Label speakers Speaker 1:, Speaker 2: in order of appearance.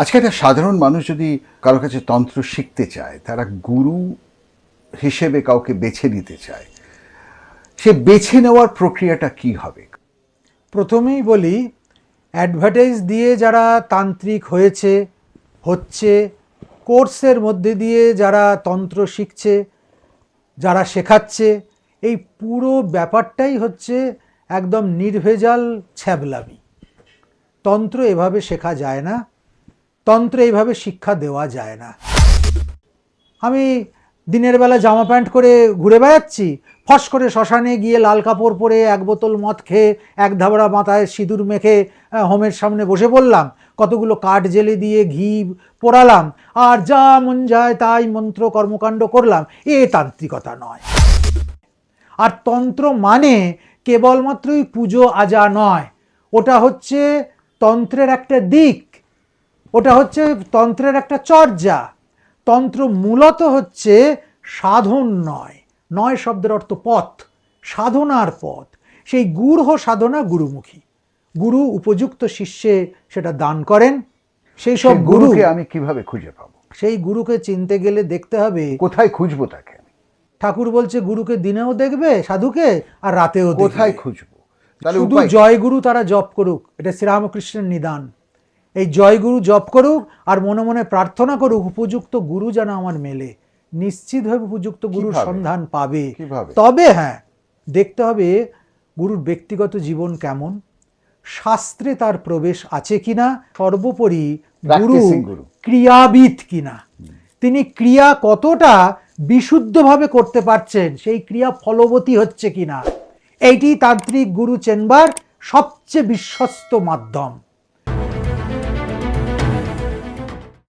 Speaker 1: আজকে একটা সাধারণ মানুষ যদি কারো কাছে তন্ত্র শিখতে চায়, তারা গুরু হিসেবে কাউকে বেছে নিতে চায়, সে বেছে নেওয়ার প্রক্রিয়াটা কি হবে?
Speaker 2: প্রথমেই বলি, অ্যাডভার্টাইজ দিয়ে যারা তান্ত্রিক হচ্ছে কোর্সের মধ্যে দিয়ে যারা তন্ত্র শিখছে, যারা শেখাচ্ছে, এই পুরো ব্যাপারটাই হচ্ছে একদম নির্ভেজাল ছ্যাবলামি। তন্ত্র এভাবে শেখা যায় না, তন্ত্র এইভাবে শিক্ষা দেওয়া যায় না। আমি দিনের বেলা জামা প্যান্ট করে ঘুরে বেড়াচ্ছি, ফস করে শ্মশানে গিয়ে লাল কাপড় পরে এক বোতল মদ খেয়ে এক ধাবড়া মাথায় সিঁদুর মেখে হোমের সামনে বসে পড়লাম, কতগুলো কাঠ জেলে দিয়ে ঘি পোড়ালাম, আর যা মন যায় তাই মন্ত্র কর্মকাণ্ড করলাম। এ তান্ত্রিকতা নয়। আর তন্ত্র মানে কেবলমাত্রই পুজো আজা নয়, ওটা হচ্ছে তন্ত্রের একটা দিক, ওটা হচ্ছে তন্ত্রের একটা চর্যা। তন্ত্র মূলত হচ্ছে সাধন নয়, নয় শব্দের অর্থ পথ, সাধনার পথ। সেই গূঢ় সাধনা গুরুমুখী, গুরু উপযুক্ত শিষ্যে সেটা দান করেন। সেই সব
Speaker 1: গুরুকে আমি কিভাবে খুঁজে পাবো?
Speaker 2: সেই গুরুকে চিনতে গেলে দেখতে হবে
Speaker 1: কোথায় খুঁজবো তাকে?
Speaker 2: ঠাকুর বলছে গুরুকে দিনেও দেখবে সাধুকে, আর রাতেও দেখবে।
Speaker 1: কোথায় খুঁজবো?
Speaker 2: শুধু জয়গুরু তারা জপ করুক, এটা শ্রীরামকৃষ্ণের নিদান। এই জয়গুরু জপ করুক আর মনে মনে প্রার্থনা করুক উপযুক্ত গুরু যেন আমার মেলে। নিশ্চিতভাবে উপযুক্ত গুরুর সন্ধান পাবে। তবে হ্যাঁ, দেখতে হবে গুরুর ব্যক্তিগত জীবন কেমন, শাস্ত্রে তার প্রবেশ আছে কিনা, সর্বোপরি গুরু ক্রিয়াবিদ কিনা, তিনি ক্রিয়া কতটা বিশুদ্ধভাবে করতে পারছেন, সেই ক্রিয়া ফলবতী হচ্ছে কিনা। এইটি তান্ত্রিক গুরু চেনবার সবচেয়ে বিশ্বস্ত মাধ্যম।